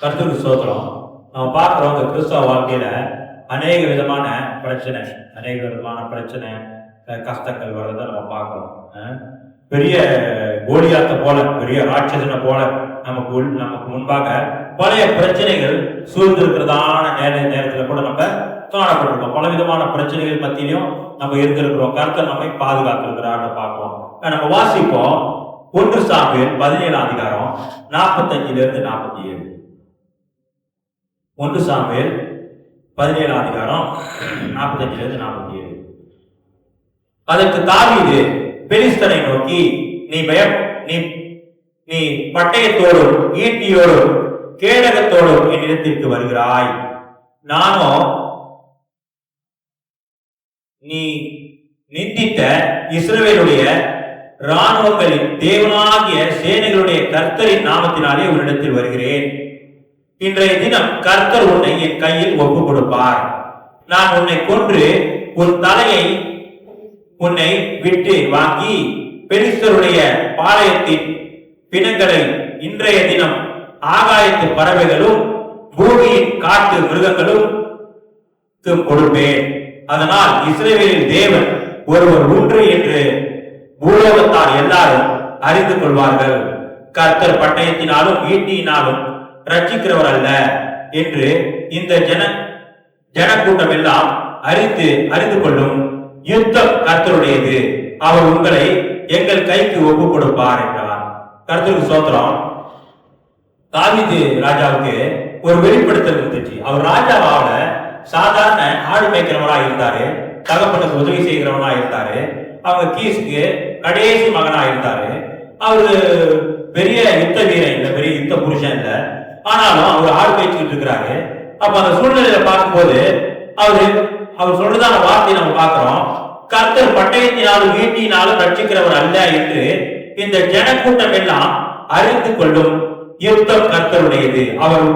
கர்த்தருக்கு ஸ்தோத்திரம். நம்ம பார்க்குறோம் இந்த கிறிஸ்தவ வாழ்க்கையில அநேக விதமான பிரச்சனை கஷ்டங்கள் வர்றதை நம்ம பார்க்குறோம். பெரிய கோலியாத்தை போல, பெரிய ராட்சசனை போல நமக்கு முன்பாக பழைய பிரச்சனைகள் சூழ்ந்திருக்கிறதான நேரத்தில் கூட நம்ம காணப்பட்டிருக்கோம். பல விதமான பிரச்சனைகள் மத்தியிலையும் நம்ம இருந்திருக்கிறோம். கர்த்தர் நம்மை பாதுகாத்திருக்கிறான்னு பார்ப்போம். நம்ம வாசிப்போம் 1 சாமுவேல் 17ஆம் அதிகாரம் 45 47. 1 சாமுவேல் 17ஆம் அதிகாரம் 45 47. அதற்கு தாவீது பெலிஸ்தனை நோக்கி, நீ பட்டயத்தோடும் ஈட்டியோடும் கேடகத்தோடும் என்னிடத்திற்கு வருகிறாய், நானோ நீ நிந்தித்த இஸ்ரவேலுடைய இராணுவங்களின் தேவனாகிய சேனைகளுடைய கர்த்தரின் நாமத்தினாலே உன்னிடத்தில் வருகிறேன். இன்றைய தினம் கர்த்தர் உன்னை என் கையில் ஒப்பு கொடுப்பார். நான் உன்னை கொன்று உன் தலையை உன்னை விட்டு வாங்கி பெலிஸ்தருடைய பாளையத்தின் பிணங்களை இன்றைய தினம் ஆகாயத்து பறவைகளும் பூமியின் காட்டு மிருகங்களும் கொடுப்பேன். அதனால் இஸ்ரவேலின் தேவன் ஒருவர் உண்டு என்று பூலோகத்தார் எல்லாரும் அறிந்து கொள்வார்கள். கர்த்தர் பட்டயத்தினாலும் ஈட்டியினாலும் ரட்சிக்கிறவர் அல்ல என்று இந்த ஜனக்கூட்டம் எல்லாம் அறிந்து கொள்ளும். யுத்தம் கர்த்தருடையது, அவர் உங்களை எங்கள் கைக்கு ஒப்பு கொடுப்பார் என்றார். கர்த்தருக்கு ஸ்தோத்திரம். தாவீது ராஜாவுக்கு ஒரு வெளிப்படுத்தல் இருந்துச்சு. அவர் ராஜாவால சாதாரண ஆடு மேய்க்கிறவனா இருந்தாரு, தகப்பனுக்கு உதவி செய்கிறவனா இருந்தாரு, அவங்க கீஸுக்கு கடைசி மகனா இருந்தாரு. அவரு பெரிய யுத்த வீரன் இல்ல, பெரிய யுத்த புருஷன் இல்ல, ஆனாலும் அவர் ஆடு மேய்ச்சிட்டு இருக்கிறாரு. அப்ப அந்த சூழ்நிலையில பார்க்கும்போது அவர் சொல்றதான வார்த்தையை நம்ம பார்க்கிறோம். கர்த்தர் பட்டயத்தினாலும் ஈட்டியினாலும் ரட்சிக்கிறவர் அல்ல என்று இந்த ஜனக்கூட்டம் எல்லாம் அறிந்து கொள்ளும். யுத்தம் கர்த்தருடையது, அவர்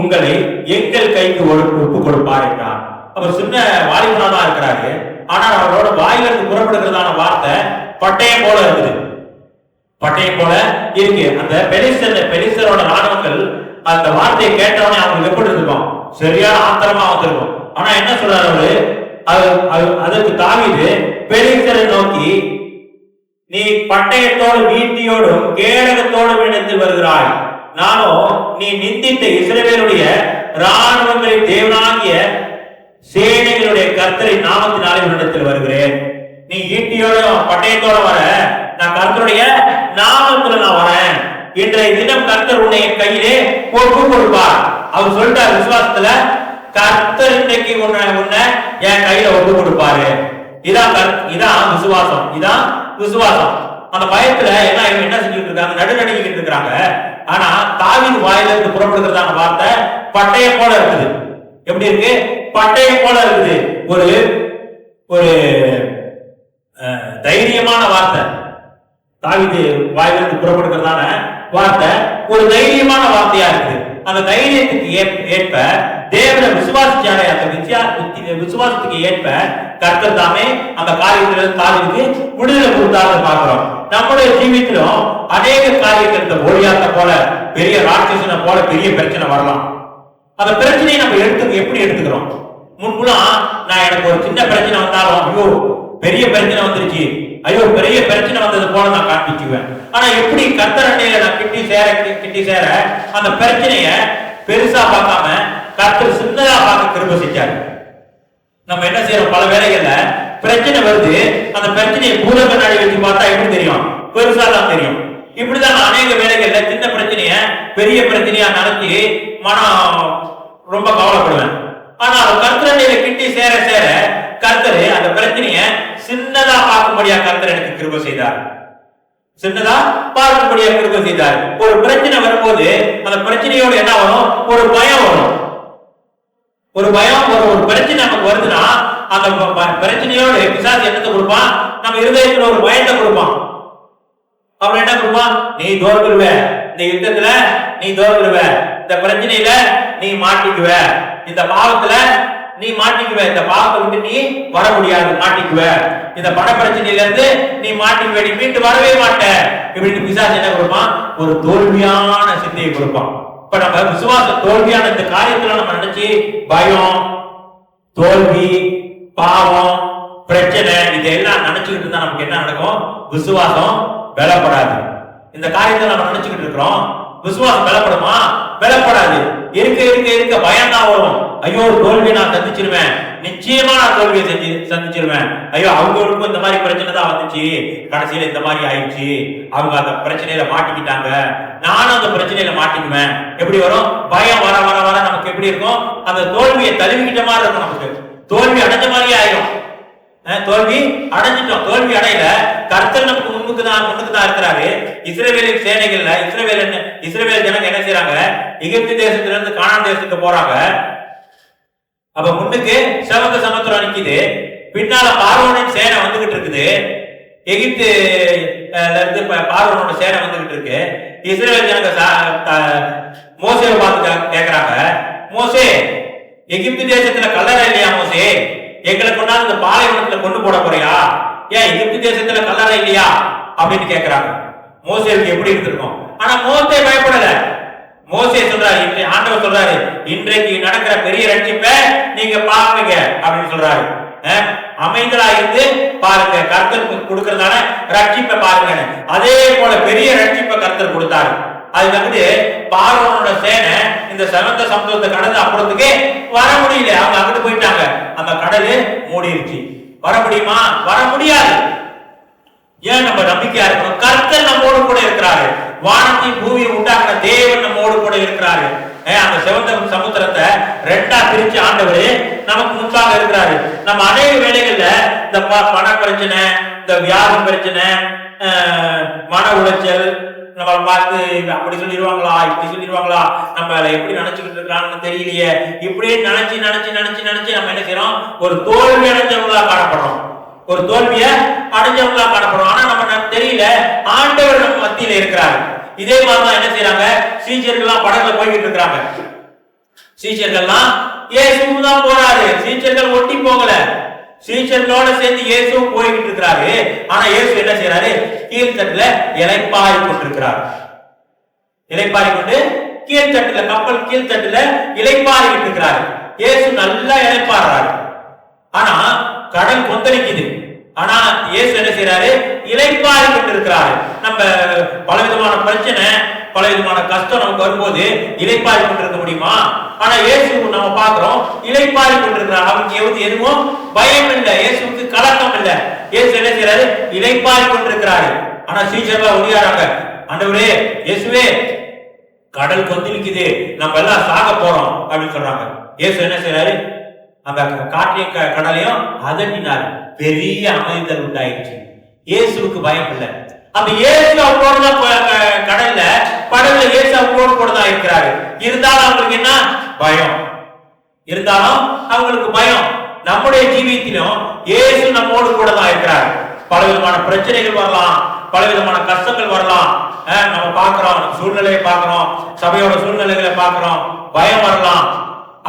உங்களை எங்கள் கைக்கு ஒப்பு கொடுப்பார் என்றார். அவர் சின்ன வாலிபனாதான் இருக்கிறாரு, ஆனால் அவரோட வாயிலிருந்து புறப்படுகிறதான வார்த்தை பட்டயம் போல இருக்குது. பட்டயம் போல இருக்கு. அந்த பெலிஸ்தரோட ராணுவங்கள் அந்த வார்த்தையை கேட்டவனே அவங்களுக்கு எப்படி இருக்கும்? சரியான ஆத்திரமா வந்திருக்கும். ஆனா என்ன சொல்றாரு அவரு? அதற்கு தாவீது பெலிஸ்தரை நோக்கி, நீ பட்டயத்தோடும் ஈட்டியோடும் கேடகத்தோடும் இடத்தில் வருகிறாய், நானோ நீ நிந்தித்த இஸ்ரவேலுடைய இராணுவங்களின் தேவனாகிய சேனைகளுடைய கர்த்தரின் நாமத்தினாலே இடத்தில் வருகிறேன். நீ ஈட்டியோட பட்டயத்தோட வர, நான் கர்த்தருடைய நாமத்துல நான் வரேன். இன்றைய தினம் கர்த்தர் உன்னை என் கையிலே ஒப்பு கொடுப்பார். அவர் சொல்லிட்டார் விசுவாசத்துல, கர்த்தர் இன்றைக்கு உன்னை என் கையில ஒப்பு கொடுப்பாரு. இதான் விசுவாசம். இதான் விசுவாசம். அந்த பயத்துல என்ன செஞ்சுட்டு இருக்காங்க? நடுநடுங்கிட்டு இருக்கிறாங்க. ஆனா தாவீது வாயிலிருந்து புறப்படுகிறதான வார்த்தை பட்டயம் போல இருக்குது. எப்படி இருக்கு? பட்டயம் போல இருக்குது. ஒரு தைரியமான வார்த்தை. தாவீது வாயிலிருந்து புறப்படுகிறதான வார்த்தை ஒரு தைரியமான வார்த்தையா இருக்குது. அந்த தைரியத்துக்கு ஏற்ப தேவனை விசுவாசிச்சாலே, அந்த விசுவாசத்துக்கு ஏற்ப கர்த்தர் தாமே அந்த காரியத்திலிருந்து தாவீதுக்கு விடுதலை கொடுத்தாங்க பார்க்கிறோம். நம்முடைய ஜீவித்திலும் அநேக காரியங்கள் ஓடியாத்த போல, பெரிய ராட்சசனை போல பெரிய பிரச்சனை வரலாம். அந்த பிரச்சனையை நம்ம எப்படி எடுத்துக்கிறோம்? முன்புலாம் நான் எனக்கு ஒரு சின்ன பிரச்சனை வந்தாலும், ஐயோ பெரிய பிரச்சனை வந்துருச்சு, ஐயோ பெரிய பிரச்சனை வந்தது போல நான் காண்பிச்சுவேன். ஆனா எப்படி கர்த்தர் அண்டையில நான் கிட்டி சேர அந்த பிரச்சனைய பெருசா பார்க்காம கர்த்தர் சின்னதா பார்க்க கிருபை செஞ்சாரு. நம்ம என்ன செய்யறோம்? பல வேளைகள்ல பிரச்சனை வருது, அந்த பிரச்சனையை பூத கண்ணாடி வச்சு பார்த்தா எப்படி தெரியும்? பெருசா தான் தெரியும். இப்படிதான் அநேக வேளைகள்ல சின்ன பிரச்சனைய பெரிய பிரச்சனையா நினைச்சு மனம் ரொம்ப கவலைப்படுவேன். ஆனா கர்த்தரண்டையில கிட்டி சேர கர்த்தர் அந்த பிரச்சனைய சின்னதா பார்க்கும்படியா கர்த்தர் எனக்கு கிருபை செய்தார். சின்னதா பார்க்கும்படியா கிருபை செய்தார். ஒரு பிரச்சனை வரும்போது அந்த பிரச்சனையோட என்ன வரும்? ஒரு பயம் வரும். ஒரு பிரச்சனை நமக்கு வருதுன்னா அந்த பிரச்சனையோட பிசாசு என்னத்தை கொடுப்பான்? நம்ம இருதயத்துல ஒரு பயத்தை கொடுப்பான். அவன் என்ன கொடுப்பான்? நீ தோற்கிடுவ, இந்த யுத்தத்துல நீ தோற்கிடுவ, இந்த பிரச்சனையில நீ மாட்டிக்குவ, இந்த பாவத்துல நீ மாட்டிக்குவ, இந்த பாவத்தை விட்டு நீ வர முடியாது, மாட்டிக்குவ, இந்த பண பிரச்சனையில இருந்து நீ மாட்டிக்குவ, நீ மீண்டு வரவே மாட்ட. இப்படி பிசாசு என்ன கொடுப்பான்? ஒரு தோல்வியான சிந்தையை கொடுப்பான். அப்ப நம்ம விசுவாச தோல்வியான இந்த காரியத்துல நம்ம நினைச்சு பயம், தோல்வி, பாவம், பிரச்சனை இதெல்லாம் நினைச்சுக்கிட்டு இருந்தா நமக்கு என்ன நடக்கும்? விசுவாசம் பலப்படாது. இந்த காரியத்தை நம்ம நினைச்சுக்கிட்டு இருக்கிறோம். விசுவாசம் பலப்படுமா? பலப்படாது. இருக்க இருக்க இருக்க பயம் தான் வரும். ஐயோ தோல்வியை நான் சந்திச்சிருவேன், நிச்சயமா நான் தோல்வியை சந்திச்சிருவேன். ஐயோ அவங்களுக்கும் இந்த மாதிரி பிரச்சனை தான் வந்துச்சு, கடைசியில இந்த மாதிரி ஆயிடுச்சு, அவங்க அந்த பிரச்சனையில மாட்டிக்கிட்டாங்க, நானும் அந்த பிரச்சனையில மாட்டிக்குவேன். எப்படி வரும்? பயம் வர வர வர நமக்கு எப்படி இருக்கும்? அந்த தோல்வியை தழுவிக்கிட்ட மாதிரி இருக்கும். நமக்கு தோல்வி அடைஞ்ச மாதிரியே ஆயிரும். தோல்வி அடைஞ்சிட்டோம். தோல்வி அடையில கர்த்தர் நமக்கு முன்னுக்கு தான் இருக்கிறாரு. இஸ்ரவேலின் சேனைகள்ல இஸ்ரவேல் ஜனங்க என்ன செய்யறாங்க? எகிப்து தேசத்துல இருந்து கானான் தேசத்துக்கு போறாங்க. அப்ப முன்னுக்கு சிவந்த சமுத்திரம் நிக்குது, பின்னால பார்வோனின் சேனை வந்துகிட்டு இருக்குது. எகிப்துல இருந்து பார்வோனோட சேனை வந்துகிட்டு இருக்கு. இஸ்ரவேல் ஜனங்க மோசேவை பார்த்து கேக்குறாங்க, மோசே எகிப்து தேசத்துல கல்லறை இல்லையா? மோசே எங்களை கொண்டாந்து இந்த பாலைவனத்துல கொண்டு போட போறியா? ஏன் எகிப்து தேசத்துல கல்லறை இல்லையா அப்படின்னு கேக்குறாங்க. மோசேவுக்கு எப்படி இருந்திருக்கும்? ஆனா மோசே பயப்படல. மோசே சொல்றாரு, ஆண்டவர் சொல்றாரு, இன்றைக்கு நடக்கிற பெரிய ரட்சிப்பை நீங்க பாருங்க அப்படின்னு சொல்றாரு. அமைதலா இருந்து பாருங்க, கர்த்தர் கொடுக்கறதான ரட்சிப்பை பாருங்க. அதே போல பெரிய ரட்சிப்பை கர்த்தர் கொடுத்தாரு. அதுக்கு வந்து பார்வோனோட சேனை இந்த சிவந்த சமுத்திரத்தை கடந்து அப்புறத்துக்கு வர முடியல. அவங்க அங்கிட்டு போயிட்டாங்க. அந்த கடலு மூடிருச்சு. வர முடியுமா? வர முடியாது. ஏன்? நம்ம நம்பிக்கையா இருக்கணும். கர்த்தர் நம்மோடு கூட இருக்கிறாரு. வானத்தையும் பூமியை உண்டாக்குற தேவன் நம்மோடு கூட இருக்கிறாரு. அந்த சிவந்த சமுத்திரத்தை ரெண்டா பிரிச்சு ஆண்டவர் நமக்கு முன்பாக இருக்கிறாரு. நம்ம அநேக வேலைகள்ல இந்த பண பிரச்சனை, இந்த வியாதி பிரச்சனை, மன உளைச்சல், நம்ம பார்த்து அப்படி சொல்லிடுவாங்களா, இப்படி சொல்லிடுவாங்களா, நம்ம எப்படி நினைச்சுக்கிட்டு இருக்கான்னு தெரியலையே, இப்படியே நினைச்சு நினைச்சு நினைச்சு நினைச்சு நம்ம என்ன செய்யறோம்? ஒரு தோல்வி அடைஞ்சவங்களா காணப்படுறோம். ஒரு தோல்விய அடைஞ்சவங்களா காணப்படுறோம். ஆனா நம்ம தெரியல, ஆண்டவர் நம்ம மத்தியில இருக்கிறாரு. இதே மாதிரிதான் என்ன செய்யறாங்க? சீச்சர்கள்லாம் படகுல போய்கிட்டு இருக்கிறாங்க. சீச்சர்கள்லாம் இயேசு தான் போறாரு. சீச்சர்கள் ஒட்டி போகல, சீச்சர்களோட சேர்ந்து இயேசுவும் போய்கிட்டு இருக்கிறாரு. ஆனா இயேசு என்ன செய்யறாரு? கீழ்த்தட்டுல இளைப்பாரி கொண்டிருக்கிறார். இளைப்பாரி கொண்டு கீழ்த்தட்டுல, கப்பல் கீழ்த்தட்டுல இளைப்பாரிட்டு இருக்கிறாரு. இயேசு நல்லா இளைப்பாடுறாரு. ஆனா கடல் கொந்தளிக்குது. ஆனா இயேசு என்ன செய்யறாரு? இளைப்பாரி கொண்டிருக்கிறாரு. நம்ம பலவிதமான பிரச்சனை, பலவிதமான கஷ்டம் நமக்கு வரும்போது இளைப்பாரி கொண்டிருக்க முடியுமா? ஆனா இயேசு நம்ம பாக்குறோம் இளைப்பாரி கொண்டிருக்கிறார். அவருக்கு எதுவும் பயம் இல்லை, இயேசுக்கு கலக்கம் இல்லை. இயேசு என்ன செய்யறாரு? இளைப்பாரி கொண்டிருக்கிறாரு. ஆனா சீச்சர்லாம் ஒடியாராங்க, ஆண்டவரே இயேசுவே கடல் கொந்தளிக்குது, நம்ம எல்லாம் சாக போறோம் அப்படின்னு சொல்றாங்க. இயேசு என்ன செய்யறாரு? அந்த காற்றையும் கடலையும் அதட்டினார். பெரிய அமைதல் உண்டாயிடுச்சு. இயேசுக்கு பயம் இல்லை. அப்ப இயேசு அவங்களோட கடல்ல படகுல இயேசு அவங்களோட கூட தான் இருக்கிறாரு. இருந்தாலும் அவங்களுக்கு என்ன பயம்? இருந்தாலும் அவங்களுக்கு பயம். நம்முடைய ஜீவியத்திலும் இயேசு நம்மோடு கூட தான் இருக்கிறார். பலவிதமான பிரச்சனைகள் வரலாம், பலவிதமான கஷ்டங்கள் வரலாம். நம்ம பார்க்கிறோம், சூழ்நிலையை பார்க்கிறோம், சபையோட சூழ்நிலைகளை பார்க்கிறோம், பயம் வரலாம்.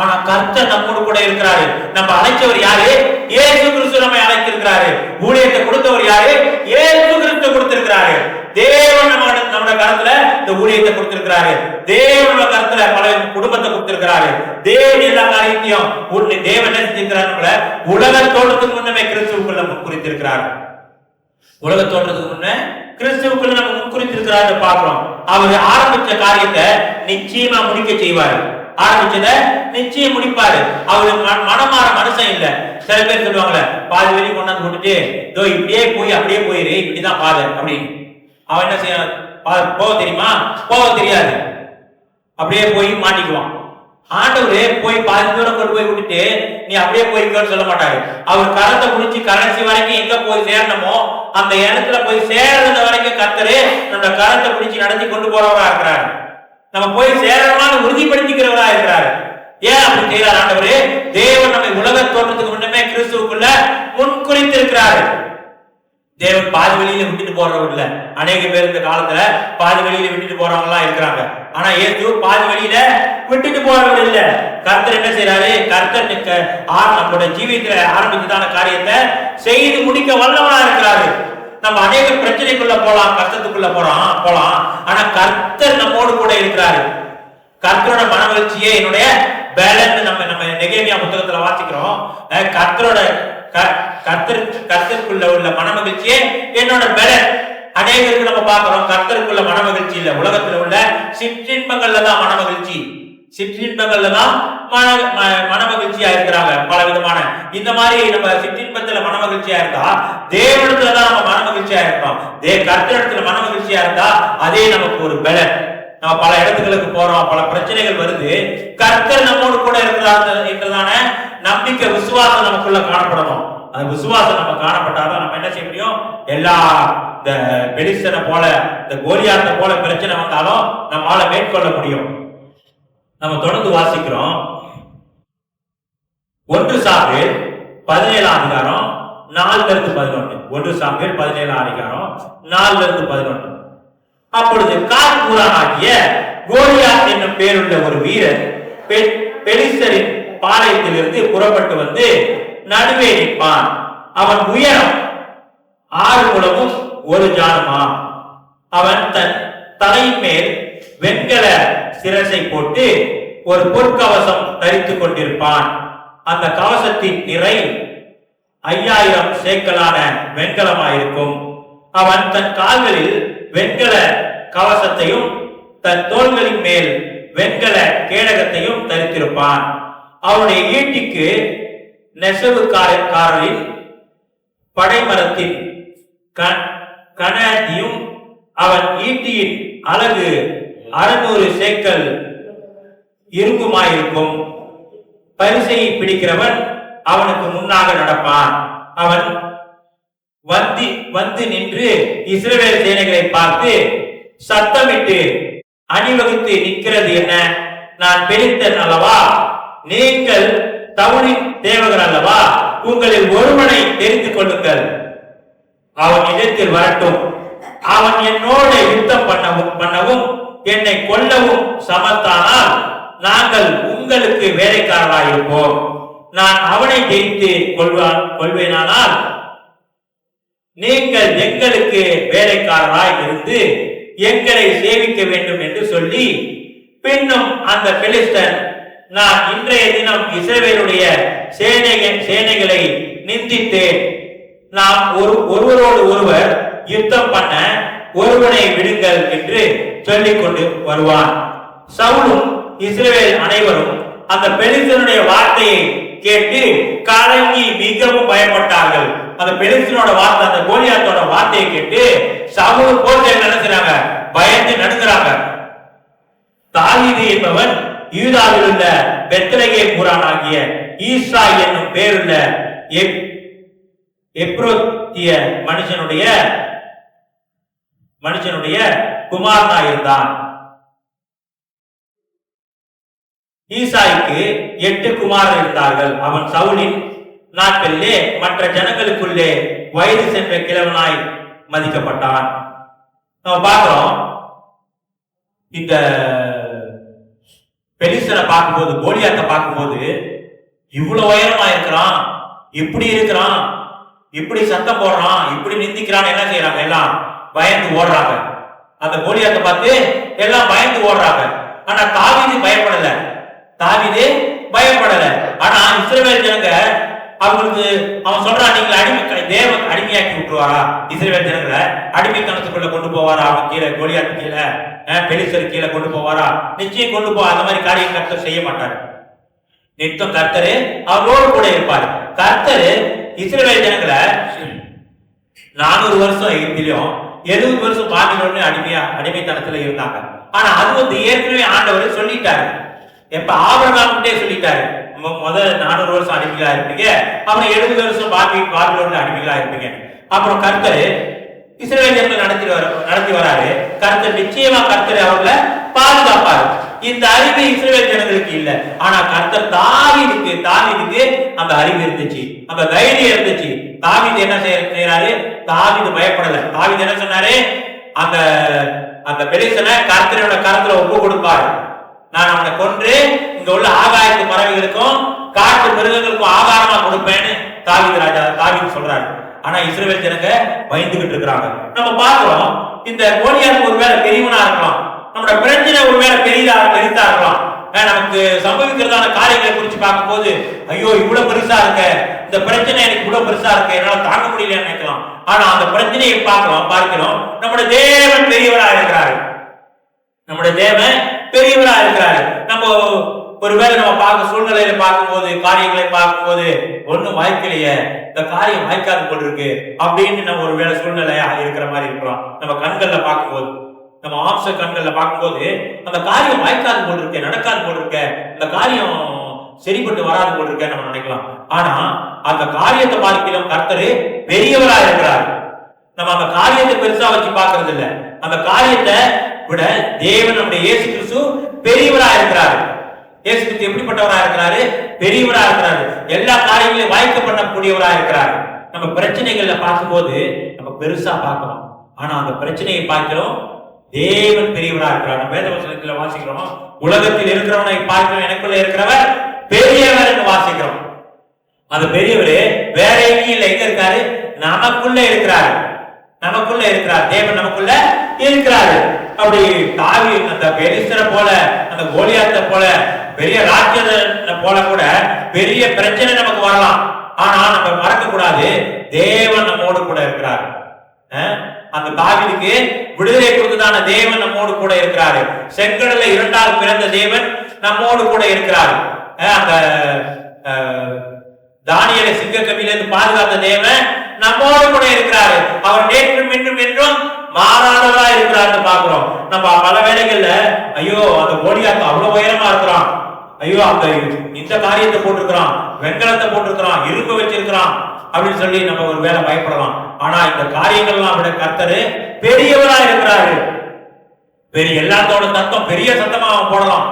ஆனா கர்த்தர் நம்மோடு கூட இருக்கிறாரு. நம்ம அழைச்சவர் யாரு? இயேசு கிறிஸ்து நம்மை அழைத்திருக்கிறாரு. ஊழியத்தை கொடுத்தவர் யாரு? இயேசு கிறிஸ்து கொடுத்திருக்கிறாரு. தேவன் நம்ம கருத்துல இந்த ஊழியத்தை கொடுத்திருக்கிறாரு. தேவனோட கருத்துல பல குடும்பத்தை கொடுத்திருக்கிறாரு. தேவன் எல்லா காரியத்தையும் தேவன் என்ன செஞ்சிருக்கிறார்? உலக தோற்றத்துக்கு முன்னமே கிறிஸ்துவுக்குள்ள முன்குறித்திருக்கிறார். உலக தோற்றத்துக்கு முன்ன கிறிஸ்துவுக்குள்ள நம்ம முன்குறித்திருக்கிறாரு பார்க்கிறோம். அவர் ஆரம்பிச்ச காரியத்தை நிச்சயமா முடிக்க செய்வாரு. ஆரம்பிச்சத நிச்சயம் முடிப்பாரு. அவரு மனமாற மனுஷன் இல்ல. சில பேர் சொல்லுவாங்களே, பாதி வெளியே கொண்டாந்து கொண்டுட்டு இதோ இப்படியே போய் அப்படியே போயிரு, இப்படிதான் பாதை அப்படின்னு. அவன் என்ன செய்ய போக தெரியுமா? போக தெரியாது. அப்படியே போய் மாட்டிக்குவான். ஆண்டவரே போய் பாதி தூரம் கொண்டு போய் விட்டுட்டு நீ அப்படியே போய்க்கோன்னு சொல்ல மாட்டாரு. அவர் கரத்தை முடிச்சு கடைசி வரைக்கும் எங்க போய் சேரணுமோ அந்த இடத்துல போய் சேர்றது வரைக்கும் கர்த்தரு அந்த கரத்தை பிடிச்சு நடத்தி கொண்டு போறவரா இருக்கிறாரு. நம்ம போய் சேரணும்னு உறுதிப்படுத்திக்கிறவரா இருக்கிறாரு. ஏன் அப்படி செய்யறாரு ஆண்டவரே? தேவன் நம்மை உலக தோற்றத்துக்கு முன்னமே கிறிஸ்துவுக்குள்ள முன்குறித்திருக்கிறாரு. தேவன் பாதி வெளியில விட்டுட்டு போறவர் இல்ல. அநேக பேர் இந்த காலத்துல பாதி வெளியில விட்டுட்டு போறவங்க எல்லாம் இருக்கிறாங்க. ஆனா இயேசு பாதி வெளியில விட்டுட்டு போறவர் இல்ல. கர்த்தர் என்ன செய்யறாரு? கர்த்தர் நம்மளோட ஜீவியத்துல ஆரம்பிச்சதான காரியத்தை செய்து முடிக்க வல்லவனா இருக்கிறாரு. நம்ம அநேக பிரச்சனைக்குள்ள போலாம், கஷ்டத்துக்குள்ள போலாம். ஆனா கர்த்தர் நம்மோடு கூட இருக்கிறாரு. கர்த்தரோட மனமகிழ்ச்சியே என்னுடைய பேலன். நம்ம நெகேமியா புத்தகத்துல வாசிக்கிறோம், கர்த்தருக்குள்ள உள்ள மனமகிழ்ச்சியே என்னோட பேலன். அநேகருக்கு நம்ம பார்க்கிறோம் கர்த்தருக்குள்ள மனமகிழ்ச்சி இல்ல, உலகத்துல உள்ள சிற்றின்பங்கள்ல தான் மனமகிழ்ச்சி, சிற்றின்பங்கள்ல தான் மனமகிழ்ச்சியா இருக்கிறாங்க. பல விதமான இந்த மாதிரி நம்ம சிற்றின்பத்துல மனமகிழ்ச்சியா இருந்தா தேவனிடத்துலதான் நம்ம மனமகிழ்ச்சியா இருக்கோம். கர்த்தரிடத்துல மனமகிழ்ச்சியா இருந்தா அதே நமக்கு ஒரு பலன். நம்ம பல இடத்துகளுக்கு போறோம், பல பிரச்சனைகள் வருது, கர்த்தர் நம்மோடு கூட இருக்கிறார் என்றதான நம்பிக்கை விசுவாசம் நமக்குள்ள காணப்படணும். அந்த விசுவாசம் நம்ம காணப்பட்டாதான் நம்ம என்ன செய்ய முடியும், எல்லா இந்த பெலிஸ்தனை போல இந்த கோலியாத்தை போல பிரச்சனை வந்தாலும் நம்மால மேற்கொள்ள முடியும். நம்ம தொடர்ந்து வாசிக்கிறோம் 1 சாமுவேல் 17ஆம் அதிகாரம் 4-11. 1 சாமுவேல் 17ஆம் அதிகாரம் 4-11. அப்பொழுது காத்மூரானாகிய கோலியாத் என்னும் பேருள்ள ஒரு வீரர் பெலிஸ்தரின் பாளையத்திலிருந்து புறப்பட்டு வந்து நடுவே நிற்பான். அவன் உயரம் 6 முழமும் 1 ஜானுமா. அவன் தன் தலையின் மேல் வெண்கல சிரசை போட்டு ஒரு பொற்கவசம் தரித்துக் கொண்டிருப்பான். அந்த கவசத்தின் நிறை 5000 சேக்கலான வெண்கலமாயிருக்கும். அவன் தன் கால்களில் வெண்கல கவசத்தையும் தன் தோள்களின் மேல் வெண்கல கேடகத்தையும் தரித்திருப்பான். அவனுடைய ஈட்டிக்கு நெசவுக்காரரின் படைமரத்தின் கனதியும் அவன் ஈட்டியின் அழகு 600 சேக்கல் இரும்புமாயிருக்கும். பரிசையை பிடிக்கிறவன் அவனுக்கு முன்னாக நடப்பான். அவன் வந்து நின்று இஸ்ரவேல் சேனைகளை பார்த்து சத்தமிட்டு அணிவகுத்து நிற்கிறது என்ன? நான் பெலிஸ்தன் அல்லவா? நீங்கள் தவுனின் தேவகர் அல்லவா? உங்களில் ஒருவனை தெரிந்து கொள்ளுங்கள், அவன் இடத்தில் வரட்டும். அவன் என்னோட யுத்தம் பண்ணவும் என்னை கொல்லவும் சமத்தானால் நாங்கள் உங்களுக்கு வேலைக்காரராயிருப்போம். நான் அவனை ஜெயித்து கொள்வேனானால் நீங்கள் எங்களுக்கு வேலைக்காரராய் இருந்து எங்களை சேவிக்க வேண்டும் என்று சொல்லி, பின்னும் அந்த பெலிஸ்தன், நான் இன்றைய தினம் இஸ்ரவேலுடைய சேனைகளை நிந்தித்தேன். நாம் ஒருவரோடு ஒருவர் யுத்தம் பண்ண ஒருவனை விடுங்கள் என்று சொல்லிக் கொண்டு வருவான். சவுலும் இஸ்ரவேல் அனைவரும் அந்த பெலிஸ்தனுடைய வார்த்தையை கேட்டு கலங்கி மிகவும் பயப்பட்டார்கள். அந்த பெலிஸ்தனோட வார்த்தை, அந்த கோலியாத்தோட வார்த்தையை கேட்டு சவுல் போர்ச்சை நினைச்சாங்க, பயந்து நடுங்கிறாங்க. தாவீது என்பவன் யூதாவில் உள்ள பெத்லகேம் ஊரானாகிய ஈசா என்னும் பேருள்ள எப்ரோத்திய மனுஷனுடைய குமாரனா இருந்தான். ஈசாய்க்கு 8 குமாரர் இருந்தார்கள். அவன் சவுலின் நாட்களிலே மற்ற ஜனங்களுக்குள்ளே வயது சென்ற கிழவனாய் மதிக்கப்பட்டான். நம்ம பார்க்கிறோம், இந்த பெலிஸ்தனை பார்க்கும்போது, கோலியாத்தை பார்க்கும்போது, இவ்வளவு உயரமா இருக்கிறான், இப்படி இருக்கிறான், இப்படி சத்தம் போடுறான், இப்படி நிந்திக்கிறான், என்ன செய்யறாங்க? எல்லாம் பயந்து ஓடுறாங்க. அந்த கோலியாத்தை பார்த்து எல்லாம் பயந்து ஓடுறாங்க. ஆனா தாவீது பயப்படல, தாவீது பயப்படல. ஆனா இஸ்ரவேல் ஜனங்க அவங்களுக்கு அவன் சொல்றான், நீங்கள் தேவன் அடிமையாக்கி விட்டுருவாரா? இஸ்ரவேல் ஜனங்களை அடிமைத்தனத்துக்குள்ள கொண்டு போவாரா? அவன் கீழே, கோலியாத்து கீழே, பெலிஸ்தர் கீழே கொண்டு போவாரா? நிச்சயம் கொண்டு போ. அந்த மாதிரி காரியம் கர்த்தர் செய்ய மாட்டாரு. நித்தம் கர்த்தரு அவரோடு கூட இருப்பாரு. கர்த்தரு இஸ்ரவேல் ஜனங்களை 400 வருஷம் எகிப்திலும் 70 வருஷம் பாபிலோன்ல அடிமைத்தனத்துல இருந்தாங்க. ஆனா அது ஏற்கனவே ஆண்டவர் சொல்லிட்டாரு. எப்ப? ஆபிரகாம்கிட்டே சொல்லிட்டாரு, முதல் 400 வருஷம் அடிமைகளா இருப்பீங்க, அப்புறம் 70 வருஷம் பாபிலோன்ல அடிமைகளா இருப்பீங்க. அப்புறம் கர்த்தர் இஸ்ரவேல் ஜனங்களை நடத்தி வராரு. கர்த்தர் நிச்சயமா கர்த்தர் அவர்களை பாதுகாப்பாரு. இந்த அறிவு இஸ்ரவேல் ஜனங்களுக்கு இல்ல. ஆனா கர்த்தர் தாவீதுக்கு அந்த அறிவு இருந்துச்சு, அந்த தைரியம் இருந்துச்சு. தாவீது என்ன செய்யறாரு? தாவீது பயப்படல. தாவீது என்ன சொன்னாரு? அந்த பெலிஸ்தனை கர்த்தரோட கரத்துல ஒப்பு கொடுப்பாரு. நான் அவனை கொன்று இங்க உள்ள ஆகாயத்து பறவைகளுக்கும் காட்டு மிருகங்களுக்கும் ஆகாரமா கொடுப்பேன்னு தாவீது சொல்றாரு. ஆனா இஸ்ரவேல் ஜனங்க பயந்துகிட்டு இருக்கிறாங்க. நம்ம பார்க்கிறோம், இந்த கோலியாத் ஒருவேளை பெரியவனா இருக்கலாம், நம்மளோட பிரச்சனை ஒருவேளை பெரிதா இருக்கலாம். நமக்கு சம்பவிக்கிறதான காரியங்களை குறித்து பார்க்கும்போது ஐயோ இவ்வளவு பெருசா இருக்க, இந்த பிரச்சனை எனக்கு இவ்வளவு பெருசா இருக்கு, என்னால தாங்க முடியலன்னு நினைக்கலாம். ஆனா அந்த பிரச்சனையை பார்க்கிறோம் நம்முடைய தேவன் பெரியவரா இருக்கிறாரு. நம்முடைய தேவன் பெரியவரா இருக்கிறாரு. நம்ம ஒருவேளை நம்ம பார்க்க சூழ்நிலையில பார்க்கும்போது, காரியங்களை பார்க்கும்போது ஒண்ணும் வாய்க்கலையே, இந்த காரியம் வாய்க்காது போல் இருக்கு அப்படின்னு நம்ம ஒருவேளை சூழ்நிலையா இருக்கிற மாதிரி இருக்கிறோம். நம்ம கண்கள்ல பார்க்கும்போது, நம்ம ஆம்ச கண்கள்ல பார்க்கும்போது அந்த காரியம் வாய்க்காது போல் இருக்க, நடக்காது போல் இருக்க, இந்த காரியம் சரிப்பட்டு வராது போல் இருக்க நம்ம நினைக்கலாம். ஆனா அந்த காரியத்தை பார்க்கிறோம் கர்த்தர் பெரியவரா இருக்கிறார். நம்ம அந்த காரியத்தை பெருசா வச்சு பார்க்கறது இல்லை. அந்த காரியத்தை விட தேவன் நம்முடைய இயேசு கிறிஸ்து பெரியவரா இருக்கிறார். இயேசு கிறிஸ்து எப்படிப்பட்டவரா இருக்கிறாரு? பெரியவரா இருக்கிறாரு. எல்லா காரியங்களையும் வாய்க்க பண்ணக்கூடியவரா இருக்கிறார். நம்ம பிரச்சனைகள்ல பார்க்கும்போது நம்ம பெருசா பார்க்கிறோம். ஆனா அந்த பிரச்சனையை பார்க்கிறோம் தேவன் பெரியவரா இருக்கிறார். வேத வசனத்துல வாசிக்கிறோம், உலகத்தில் இருக்கிறவனை பார்க்கிறோம் எனக்குள்ள இருக்கிறவர் பெரியவர் என்று வாசிக்கிறோம். அந்த பெரியவர் வேற எங்கேயும் இல்லை, எங்க இருக்காரு? நமக்குள்ள இருக்கிறாரு. நமக்குள்ள இருக்கிறார். தேவன் நமக்குள்ள இருக்கிறாரு. அப்படி தாவி அந்த பெலிஸ்தரை போல, அந்த கோலியாத்தை போல, பெரிய ராஜ்யத்தை போல கூட பெரிய பிரச்சனை நமக்கு வரலாம். ஆனா நம்ம மறக்க கூடாது, தேவன் நம்மோடு கூட இருக்கிறார். அந்த தாவீதுக்கு விடுதலை கொடுத்ததான தேவன் நம்மோடு கூட இருக்கிறாரு. செங்கடல்ல இரண்டால் பிறந்த தேவன் நம்மோடு கூட இருக்கிறார். அந்த தானியேலை சிங்க கவியிலிருந்து பாதுகாத்த தேவன் நம்மோடு கூட இருக்கிறாரு. அவர் நேற்றும் இன்றும் என்றும் மாறாதவரா இருக்கிறார் பாக்குறோம். நம்ம பல வேளைகள்ல ஐயோ அந்த கோலியாத்து அவ்வளவு உயரமா இருக்கிறான், ஐயோ அந்த இந்த காரியத்தை போட்டிருக்கிறான், வெண்கலத்தை போட்டிருக்கிறான், இரும்பு வச்சிருக்கிறான் அப்படின்னு சொல்லி நம்ம ஒரு வேலை பயப்படலாம். ஆனா இந்த காரியங்கள்லாம் விட கர்த்தர் பெரியவரா இருக்கிறாரு. பெரிய எல்லாத்தோட தத்துவம் பெரிய சத்தமா அவன் போடலாம்,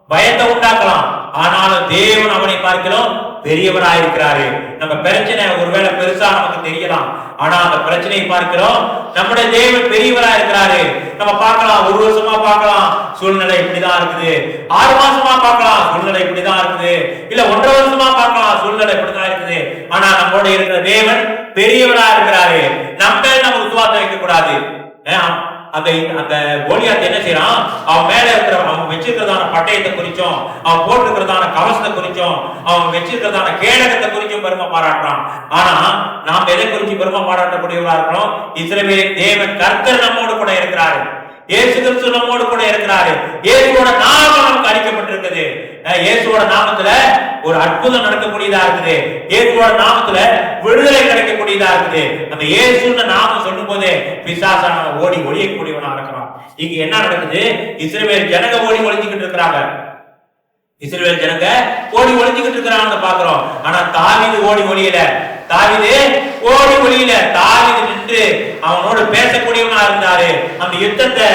பயத்தை உண்டாக்கலாம். ஆனாலும் தேவன் அவனை பார்க்கிறோம் பெரியவராக இருக்கிறாரு. நம்ம பிரச்சனை ஒருவேளை பெருசா நமக்கு தெரியலாம், ஆனா அந்த பிரச்சனையை பார்க்கிறோம் நம்முடைய தேவன் பெரியவரா இருக்கிறாரு. நம்ம பார்க்கலாம், ஒரு வருஷமா பார்க்கலாம் சூழ்நிலை இப்படிதான் இருக்குது, 6 மாசமா பார்க்கலாம் சூழ்நிலை இப்படிதான் இருக்குது, இல்ல 1.5 வருஷமா பார்க்கலாம் சூழ்நிலை இப்படிதான் இருக்குது. ஆனா நம்மோட இருக்கிற தேவன் பெரியவரா இருக்கிறாரு. நம்ம விசுவாசம் வைக்க கூடாது. அந்த அந்த கோலியாத் என்ன செய்யறான்? அவன் மேல இருக்கிற அவன் வச்சிருக்கிறதான பட்டயத்தை குறிச்சும், அவன் போட்டிருக்கிறதான கவசத்தை குறிச்சும், அவன் வச்சிருக்கிறதான கேடகத்தை குறிச்சும் பெருமை பாராட்டுறான். ஆனா நாம் எதை குறிச்சு பெருமை பாராட்டக்கூடியவர்களா இருக்கிறோம்? இஸ்ரவேலின் தேவன் கர்த்தர் நம்மோடு கூட இருக்கிறாரு. இயேசு கிறிஸ்து நம்மோடு கூட இருக்கிறாரு. இயேசுவோட நாமம் நமக்கு அளிக்கப்பட்டிருக்குது. இயேசுவோட நாமத்துல ஒரு அற்புதம் நடக்கக்கூடியதா இருக்குது. இயேசுவோட நாமத்துல விடுதலை கிடைக்கக்கூடியதா இருக்குது. அந்த இயேசுன்னு நாமம் சொல்லும் போதே பிசாசான ஓடி ஒழியக்கூடியவனா இருக்கிறான். இங்க என்ன நடக்குது? இஸ்ரவேல் ஜனங்க ஓடி ஒழிஞ்சுக்கிட்டு இருக்கிறாங்க. இஸ்ரவேல் ஜனங்க ஓடி ஒழிஞ்சுக்கிட்டு இருக்கிறாங்கன்னு பாக்குறோம். ஆனா தாவீது ஓடி ஒழியல. தாவீது ஓடி ஒழியல. தாவீது நின்று அவனோடு பேசக்கூடியவனா இருந்தாரு. அந்த யுத்தத்தை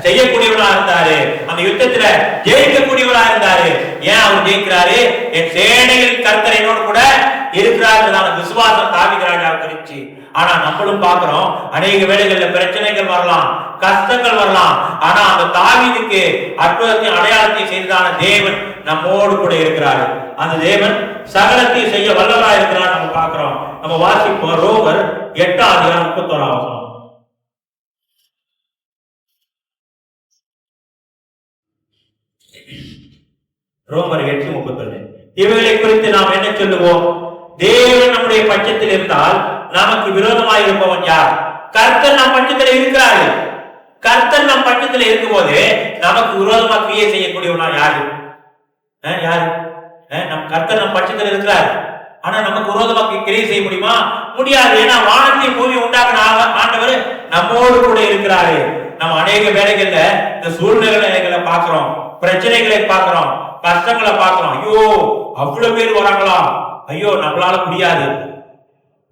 செய்யக்கூடியவனா இருந்தாரு. அந்த யுத்தத்துல ஜெயிக்கக்கூடியவனா இருந்தாரு. ஏன் அவர் ஜெயிக்கிறாரு? என் சேனைகளின் கர்த்தர் என்னோடு கூட இருக்கிறார் விசுவாசம் தாவீது ராஜாவுக்கு இருந்துச்சு. ஆனா நம்மளும் பாக்குறோம், அநேக வேளைகள்ல பிரச்சனைகள் வரலாம், கஷ்டங்கள் வரலாம். ஆனா அந்த தாவீதுக்கு அற்புதத்தையும் அடையாளத்தையும் செய்ததான தேவன் நம்மோடு கூட இருக்கிறாரு. அந்த தேவன் சகலத்தையும் செய்ய வல்லவரா இருக்கிறார். நம்ம பாக்குறோம். நம்ம வாசிப்போம் ரோமர் 8:31. ரோமர் 8:31. இவைகளை குறித்து நாம் என்ன சொல்லுவோம்? தேவன் நம்முடைய பட்சத்தில் இருந்தால் நமக்கு விரோதமாக இருப்பவன் யார்? கர்த்தர் நம் பட்சத்தில் இருக்கிறாரு. கர்த்தர் நம் பட்சத்தில் இருக்கும் போது நமக்கு விரோதமாக கிரியை செய்யக்கூடியவனா யாரு? யாரு? நம் கர்த்தர் நம் பட்சத்தில் இருக்கிறார். ஆனா நமக்கு விரோதமாக கிரியை செய்ய முடியுமா? முடியாது. ஏன்னா வானத்தை பூமி உண்டாக்குன ஆண்டவர் நம்மோடு கூட இருக்கிறாரு. நம்ம அநேக வேலைகள்ல இந்த சூழ்நிலைகளை பார்க்கிறோம், பிரச்சனைகளை பார்க்கிறோம், கஷ்டங்களை பார்க்கிறோம். ஐயோ அவ்வளவு பேர் வராங்களா, ஐயோ நம்மளால முடியாது,